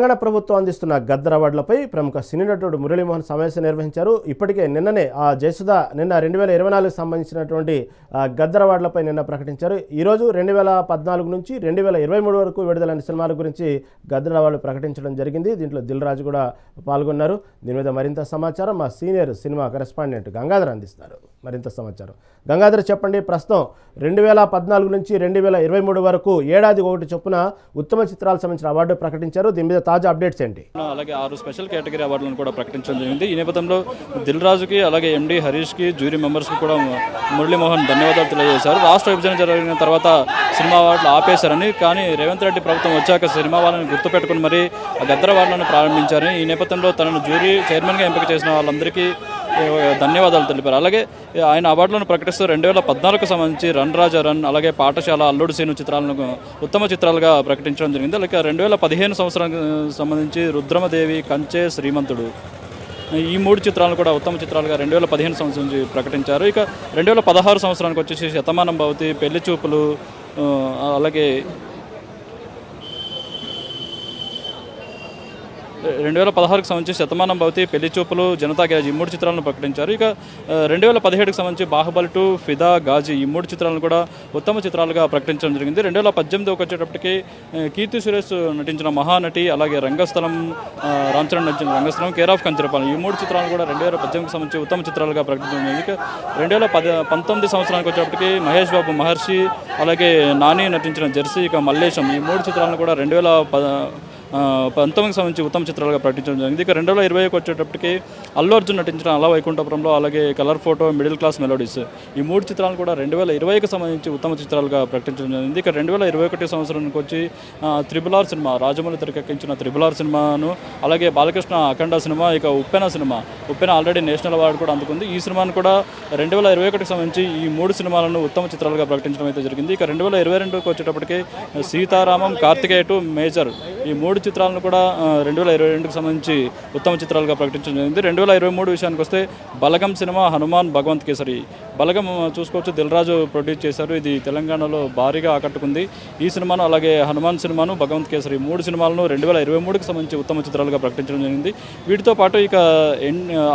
తెలంగాణ ప్రభుత్వం అందిస్తున్న గద్దర్ అవార్డులపై ప్రముఖ సినీ నటుడు మురళీమోహన్ సమావేశం నిర్వహించారు. ఇప్పటికే నిన్ననే జయసుధ 2024 సంబంధించినటువంటి గద్దర్ అవార్డులపై నిన్న ప్రకటించారు. ఈరోజు 2014 నుంచి 2023 వరకు విడుదలైన సినిమాల గురించి గద్దర్ అవార్డులు ప్రకటించడం జరిగింది. దీంట్లో దిల్ రాజు కూడా పాల్గొన్నారు. దీని మీద మరింత సమాచారం మా సీనియర్ సినిమా కరెస్పాండెంట్ గంగాధర్ అందిస్తారు. మరింత సమాచారం గంగాధర్ చెప్పండి. ప్రస్తుతం 2014 నుంచి 2023 వరకు ఏడాది ఒకటి చొప్పున ఉత్తమ చిత్రాలకు సంబంధించిన అవార్డు ప్రకటించారు. దీని మీద తాజా అప్డేట్స్ ఏంటి? అలాగే 6 స్పెషల్ కేటగిరీ అవార్డులను కూడా ప్రకటించడం జరిగింది. ఈ నేపథ్యంలో దిల్ రాజుకి అలాగే ఎండి హరీష్కి జ్యూరీ మెంబర్స్కి కూడా మురళీమోహన్ ధన్యవాదాలు తెలియజేశారు. రాష్ట్ర విభజన జరిగిన తర్వాత సినిమా అవార్డులు ఆపేశారని, కానీ రేవంత్ రెడ్డి ప్రభుత్వం వచ్చాక సినిమా వాళ్ళని గుర్తుపెట్టుకుని మరి గద్దర్ అవార్డులను ప్రారంభించారని, ఈ నేపథ్యంలో తనను జ్యూరీ చైర్మన్గా ఎంపిక చేసిన వాళ్ళందరికీ ధన్యవాదాలు తెలిపారు. అలాగే ఆయన అవార్డులను ప్రకటిస్తూ 2014కు సంబంధించి రన్ రాజా రన్, అలాగే పాఠశాల, అల్లుడు సీను చిత్రాలను ఉత్తమ చిత్రాలుగా ప్రకటించడం జరిగింది. అలాగే 2015 సంవత్సరానికి సంబంధించి రుద్రమదేవి, కంచె, శ్రీమంతుడు ఈ 3 చిత్రాలను కూడా ఉత్తమ చిత్రాలుగా 2015 సంవత్సరం నుంచి ప్రకటించారు. ఇక 2016 సంవత్సరానికి వచ్చేసి శతమానం భవతి, పెళ్లి చూపులు, అలాగే 2016కు సంబంధించి శతమానం భవతి, పెళ్లి చూపులు, జనతా గ్యారేజ్ ఈ 3 చిత్రాలను ప్రకటించారు. ఇక 2017కు సంబంధించి బాహుబలి 2, ఫిదా, గాజీ ఈ 3 చిత్రాలను కూడా ఉత్తమ చిత్రాలుగా ప్రకటించడం జరిగింది. 2018కి వచ్చేటప్పటికి కీర్తి సురేష్ నటించిన మహానటి, అలాగే రంగస్థలం, రామ్ చరణ్ నటించిన రంగస్థలం, కేర్ ఆఫ్ కంచరపాలెం ఈ 3 చిత్రాలను కూడా 2018కి సంబంధించి ఉత్తమ చిత్రాలుగా ప్రకటించడం జరిగింది. ఇక 2019 సంవత్సరానికి వచ్చేటప్పటికి మహేష్ బాబు మహర్షి, అలాగే నాని నటించిన జెర్సీ, ఇక మల్లేశం ఈ 3 చిత్రాలను కూడా 2019కి సంబంధించి ఉత్తమ చిత్రాలుగా ప్రకటించడం జరిగింది. ఇక 2020కి వచ్చేటప్పటికి అల్లు అర్జున్ నటించిన అలా వైకుంఠపురంలో, అలాగే colour photo, middle class melodies ఈ 3 చిత్రాలను కూడా 2020కి సంబంధించి ఉత్తమ చిత్రాలుగా ప్రకటించడం జరిగింది. ఇక 2021 సంవత్సరానికి వచ్చి త్రిబుల్ ఆర్ సినిమా, రాజమౌళి తెరకెక్కించిన త్రిబుల్ ఆర్ సినిమాను, అలాగే బాలకృష్ణ అఖండ సినిమా, ఇక ఉప్పెన సినిమా, ఉప్పెన ఆల్రెడీ నేషనల్ అవార్డు కూడా అందుకుంది. ఈ సినిమాను కూడా 2021కి సంబంధించి ఈ 3 సినిమాలను ఉత్తమ చిత్రాలుగా ప్రకటించడం అయితే జరిగింది. ఇక 2022కి వచ్చేటప్పటికి సీతారామం, కార్తికేయ 2, మేజర్ ఈ 3 చిత్రాలను కూడా 2022కి సంబంధించి ఉత్తమ చిత్రాలుగా ప్రకటించడం జరిగింది. 2023 విషయానికి వస్తే బలగం సినిమా, హనుమాన్, భగవంత్ కేసరి. బలగం చూసుకోవచ్చు దిల్ రాజు ప్రొడ్యూస్ చేశారు. ఇది తెలంగాణలో భారీగా ఆకట్టుకుంది. ఈ సినిమాను, అలాగే హనుమాన్ సినిమాను, భగవంత్ కేసరి 3 సినిమాలను 2023కి సంబంధించి ఉత్తమ చిత్రాలుగా ప్రకటించడం జరిగింది. వీటితో పాటు ఇక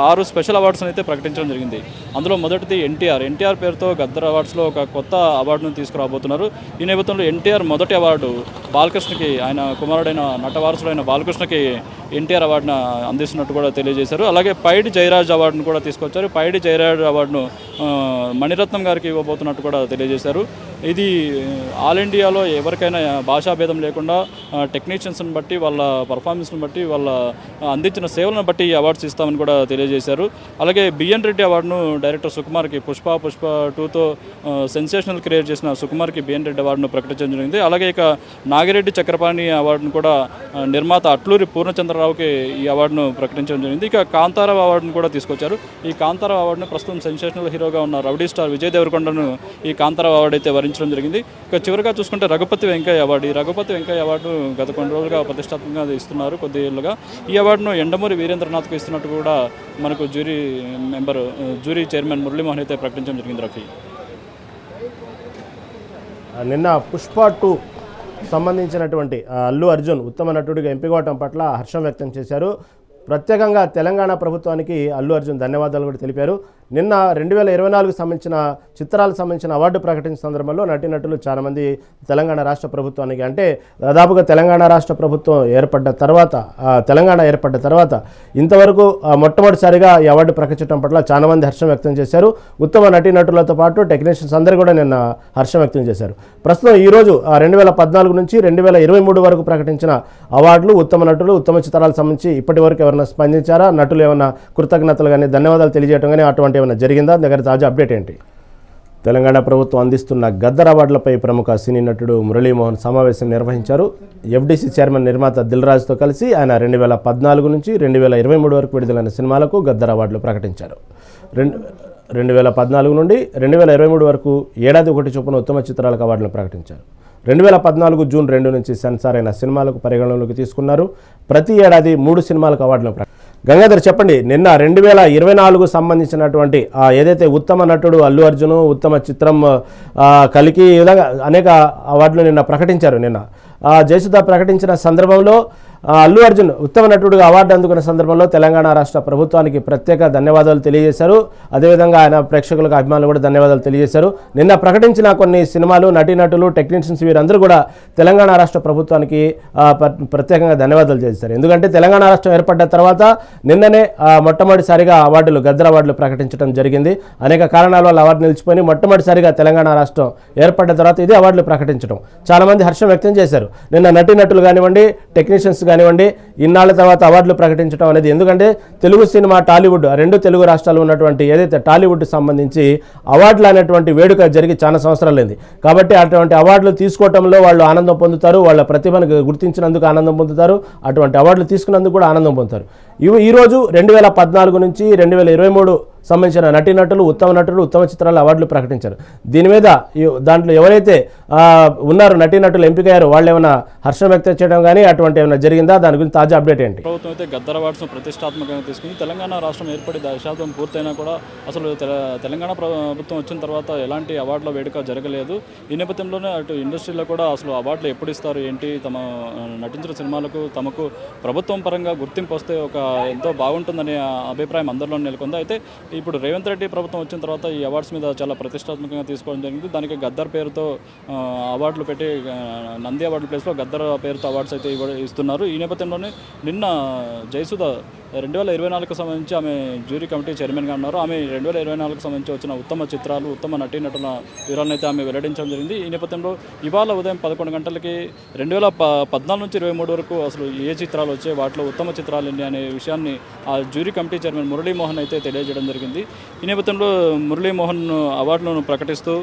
6 స్పెషల్ అవార్డ్స్ అయితే ప్రకటించడం జరిగింది. అందులో మొదటిది ఎన్టీఆర్ పేరుతో గద్దర్ అవార్డ్స్లో ఒక కొత్త అవార్డును తీసుకురాబోతున్నారు. ఈ నేపథ్యంలో ఎన్టీఆర్ మొదటి అవార్డు బాలకృష్ణకి, ఆయన కుమారుడైన నటవారసుడైన బాలకృష్ణకి ఎన్టీఆర్ అవార్డును అందిస్తున్నట్టు కూడా తెలియజేశారు. అలాగే పైడి జయరాజ్ అవార్డును కూడా తీసుకొచ్చారు. పైడి జయరాజ్ అవార్డును మణిరత్నం గారికి ఇవ్వబోతున్నట్టు కూడా తెలియజేశారు. ఇది ఆల్ ఇండియాలో ఎవరికైనా భాషాభేదం లేకుండా టెక్నీషియన్స్ని బట్టి, వాళ్ళ పర్ఫార్మెన్స్ని బట్టి, వాళ్ళ అందించిన సేవలను బట్టి ఈ అవార్డ్స్ ఇస్తామని కూడా తెలియజేశారు. అలాగే బిఎన్ రెడ్డి అవార్డును డైరెక్టర్ సుకుమార్కి, పుష్ప 2తో సెన్సేషనల్ క్రియేట్ చేసిన సుకుమార్కి బిఎన్ రెడ్డి అవార్డును ప్రకటించడం జరిగింది. అలాగే ఇక నాగిరెడ్డి చక్రపాణి అవార్డును కూడా నిర్మాత అట్లూరి పూర్ణచంద్రరావుకి ఈ అవార్డును ప్రకటించడం జరిగింది. ఇక కాంతారావు అవార్డును కూడా తీసుకొచ్చారు. ఈ కాంతారావు అవార్డును ప్రస్తుతం సెన్సేషనల్ హీరోగా ఉన్న రౌడీ స్టార్ విజయ్ దేవరకొండను ఈ కాంతారావు అవార్డు అయితే వరించడం జరిగింది. ఇక చివరిగా చూసుకుంటే రఘుపతి వెంకయ్య అవార్డు. ఈ రఘుపతి వెంకయ్య అవార్డు గత కొన్ని రోజులుగా ప్రతిష్టాత్మకంగా ఇస్తున్నారు. కొద్ది ఏళ్ళుగా ఈ అవార్డును ఎండమూరి వీరేంద్రనాథ్కు ఇస్తున్నట్టు కూడా మనకు జ్యూరీ చైర్మన్ మురళీమోహన్ అయితే ప్రకటించడం జరిగింది. రఫీ, నిన్న పుష్ప 2 సంబంధించినటువంటి అల్లు అర్జున్ ఉత్తమ నటుడిగా ఎంపికవటం పట్ల హర్షం వ్యక్తం చేశారు. ప్రత్యేకంగా తెలంగాణ ప్రభుత్వానికి అల్లు అర్జున్ ధన్యవాదాలు కూడా తెలిపారు. నిన్న 2024 సంబంధించిన చిత్రాలకు సంబంధించిన అవార్డు ప్రకటించిన సందర్భంలో నటీనటులు చాలామంది తెలంగాణ రాష్ట్ర ప్రభుత్వానికి, అంటే దాదాపుగా తెలంగాణ రాష్ట్ర ప్రభుత్వం తెలంగాణ ఏర్పడ్డ తర్వాత ఇంతవరకు మొట్టమొదటిసారిగా ఈ అవార్డు ప్రకటించడం పట్ల చాలామంది హర్షం వ్యక్తం చేశారు. ఉత్తమ నటీనటులతో పాటు టెక్నీషియన్స్ అందరూ కూడా నిన్న హర్షం వ్యక్తం చేశారు. ప్రస్తుతం ఈరోజు 2014 నుంచి 2023 వరకు ప్రకటించిన అవార్డులు, ఉత్తమ నటులు, ఉత్తమ చిత్రాలకు సంబంధించి ఇప్పటి వరకు ఎవరైనా స్పందించారా? నటులు ఏమైనా కృతజ్ఞతలు కానీ, ధన్యవాదాలు తెలియజేయడం కానీ అటువంటి ఏమైనా జరిగిందా? దగ్గర తాజా అప్డేట్ ఏంటి? తెలంగాణ ప్రభుత్వం అందిస్తున్న గద్దర్ అవార్డులపై ప్రముఖ సినీ నటుడు మురళీమోహన్ సమావేశం నిర్వహించారు. ఎఫ్డీసీ చైర్మన్ నిర్మాత దిల్ రాజుతో కలిసి ఆయన 2014 నుంచి 2023 వరకు విడుదలైన సినిమాలకు గద్దర్ అవార్డులు ప్రకటించారు. 2014 నుండి 2023 వరకు ఏడాది ఒకటి చొప్పున ఉత్తమ చిత్రాలకు అవార్డులను ప్రకటించారు. 2014 జూన్ 2 నుంచి సెన్సార్ అయిన సినిమాలకు పరిగణనలోకి తీసుకున్నారు. ప్రతి ఏడాది 3 సినిమాలకు అవార్డులను గంగాధర్ చెప్పండి. నిన్న 2024 సంబంధించినటువంటి ఏదైతే ఉత్తమ నటుడు అల్లు అర్జున్, ఉత్తమ చిత్రం కలికి, ఈ విధంగా అనేక అవార్డులు నిన్న ప్రకటించారు. నిన్న జయసుధ ప్రకటించిన సందర్భంలో అల్లు అర్జున్ ఉత్తమ నటుడిగా అవార్డు అందుకున్న సందర్భంలో తెలంగాణ రాష్ట్ర ప్రభుత్వానికి ప్రత్యేక ధన్యవాదాలు తెలియజేశారు. అదేవిధంగా ఆయన ప్రేక్షకులకు అభిమానులు కూడా ధన్యవాదాలు తెలియజేశారు. నిన్న ప్రకటించిన కొన్ని సినిమాలు నటీనటులు టెక్నీషియన్స్ వీరందరూ కూడా తెలంగాణ రాష్ట్ర ప్రభుత్వానికి ప్రత్యేకంగా ధన్యవాదాలు చేశారు. ఎందుకంటే తెలంగాణ రాష్ట్రం ఏర్పడ్డ తర్వాత నిన్ననే మొట్టమొదటిసారిగా అవార్డులు గద్దర్ అవార్డులు ప్రకటించడం జరిగింది. అనేక కారణాల వల్ల అవార్డు నిలిచిపోయి మొట్టమొదటిసారిగా తెలంగాణ రాష్ట్రం ఏర్పడ్డ తర్వాత ఇదే అవార్డులు ప్రకటించడం చాలామంది హర్షం వ్యక్తం చేశారు. నిన్న నటీనటులు కానివ్వండి, టెక్నీషియన్స్ కానివ్వండి, ఇన్నాళ్ళ తర్వాత అవార్డులు ప్రకటించడం అనేది, ఎందుకంటే తెలుగు సినిమా టాలీవుడ్ రెండు తెలుగు రాష్ట్రాలు ఉన్నటువంటి ఏదైతే టాలీవుడ్ సంబంధించి అవార్డులు అనేటువంటి వేడుక జరిగి చాలా సంవత్సరాలైంది. కాబట్టి అటువంటి అవార్డులు తీసుకోవడంలో వాళ్ళు ఆనందం పొందుతారు, వాళ్ళ ప్రతిభను గుర్తించినందుకు ఆనందం పొందుతారు, అటువంటి అవార్డులు తీసుకున్నందుకు కూడా ఆనందం పొందుతారు. ఈరోజు 2014 నుంచి 2023 సంబంధించిన నటీనటులు, ఉత్తమ నటులు, ఉత్తమ చిత్రాల అవార్డులు ప్రకటించారు. దీని మీద దాంట్లో ఎవరైతే ఉన్నారో నటీనటులు ఎంపికయ్యారో వాళ్ళు ఏమైనా హర్షం వ్యక్తం చేయడం కానీ అటువంటి ఏమైనా జరిగిందా? దాని గురించి తాజా అప్డేట్ ఏంటి? ప్రభుత్వం అయితే గద్దర్ అవార్డ్స్ను ప్రతిష్టాత్మకంగా తీసుకుని తెలంగాణ రాష్ట్రం ఏర్పడి దశాబ్దం పూర్తయినా కూడా అసలు తెలంగాణ ప్రభుత్వం వచ్చిన తర్వాత ఎలాంటి అవార్డుల వేడుక జరగలేదు. ఈ నేపథ్యంలోనే అటు ఇండస్ట్రీలో కూడా అసలు అవార్డులు ఎప్పుడు ఇస్తారు ఏంటి, తమ నటించిన సినిమాలకు తమకు ప్రభుత్వం పరంగా గుర్తింపు వస్తే ఒక ఎంతో బాగుంటుందనే అభిప్రాయం అందరిలో నెలకొంది. అయితే ఇప్పుడు రేవంత్ రెడ్డి ప్రభుత్వం వచ్చిన తర్వాత ఈ అవార్డ్స్ మీద చాలా ప్రతిష్టాత్మకంగా తీసుకోవడం జరిగింది. దానికి గద్దర్ పేరుతో అవార్డులు పెట్టి నంది అవార్డుల ప్లేస్లో గద్దర్ పేరుతో అవార్డ్స్ అయితే ఇస్తున్నారు. ఈ నేపథ్యంలోనే నిన్న జయసుధ 2024కు సంబంధించి ఆమె జ్యూరీ కమిటీ చైర్మన్గా ఉన్నారు. ఆమె 2024కు సంబంధించి వచ్చిన ఉత్తమ చిత్రాలు, ఉత్తమ నటీనటుల వివరాలను అయితే ఆమె వెల్లడించడం జరిగింది. ఈ నేపథ్యంలో ఇవాళ ఉదయం 11 గంటలకి 2014 నుంచి 23 వరకు అసలు ఏ చిత్రాలు వచ్చాయి, వాటిలో ఉత్తమ చిత్రాలు ఎన్ని అనే విషయాన్ని ఆ జ్యూరీ కమిటీ చైర్మన్ మురళీమోహన్ అయితే తెలియజేయడం జరిగింది. ఈ నేపథ్యంలో మురళీమోహన్ అవార్డులను ప్రకటిస్తూ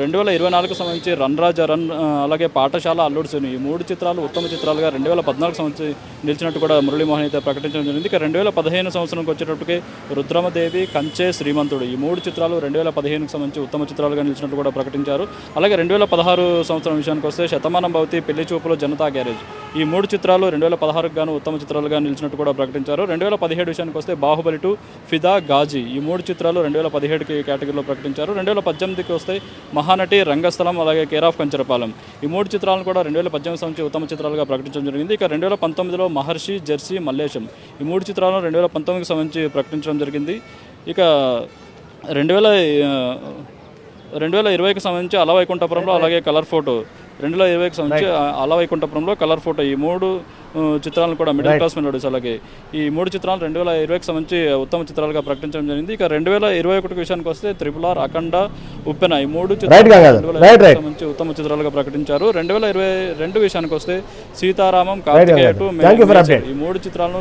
2024కు సంబంధించి రన్ రాజా రన్, అలాగే పాఠశాల, అల్లుడు సిని ఈ 3 చిత్రాలు ఉత్తమ చిత్రాలుగా 2014 సంవత్సరం నిలిచినట్టు కూడా మురళీమోహన్ అయితే ప్రకటించడం జరిగింది. ఇక 2015 సంవత్సరంకి వచ్చేటప్పటికి రుద్రమదేవి, కంచె, శ్రీమంతుడు ఈ 3 చిత్రాలు 2015కు సంబంధించి ఉత్తమ చిత్రాలుగా నిలిచినట్టు కూడా ప్రకటించారు. అలాగే 2016 సంవత్సరం విషయానికి వస్తే శతమానం భవతి, పెళ్లి చూపులు, జనతా గ్యారేజ్ ఈ 3 చిత్రాలు 2016కు గాను ఉత్తమ చిత్రాలుగా నిలిచినట్టు కూడా ప్రకటించారు. 2017 విషయానికి వస్తే బాహుబలి 2, ఫిదా, గాజీ ఈ 3 చిత్రాలు 2017కి కేటగిరీలో ప్రకటించారు. 2018కి వస్తే మహానటి, రంగస్థలం, అలాగే కేర్ ఆఫ్ కంచరపాలెం ఈ 3 చిత్రాలను కూడా 2018 సంవత్సరం ఉత్తమ చిత్రాలుగా ప్రకటించడం జరిగింది. ఇక 2019లో మహర్షి, జెర్సీ, మల్లేశం ఈ 3 చిత్రాలను 2019కి సంబంధించి ప్రకటించడం జరిగింది. ఇక 2020కి సంబంధించి అల వైకుంఠపురంలో, అలాగే కలర్ ఫోటో 2020కి సంబంధించి అల వైకుంఠపురంలో, కలర్ ఫోటో ఈ 3 చిత్రాలను కూడా మిడిల్ క్లాస్ మెలోడీస్, అలాగే ఈ 3 చిత్రాలు 2020కి సంబంధించి ఉత్తమ చిత్రాలుగా ప్రకటించడం జరిగింది. ఇక 2021 విషయానికి వస్తే త్రిపుల్ ఆర్, అఖండ, ఉప్పెన ఈ 3 చిత్రాలు సంబంధించి ఉత్తమ చిత్రాలుగా ప్రకటించారు. 2022 విషయానికి వస్తే సీతారామం, కార్తికేయ 2 ఈ 3 చిత్రాలను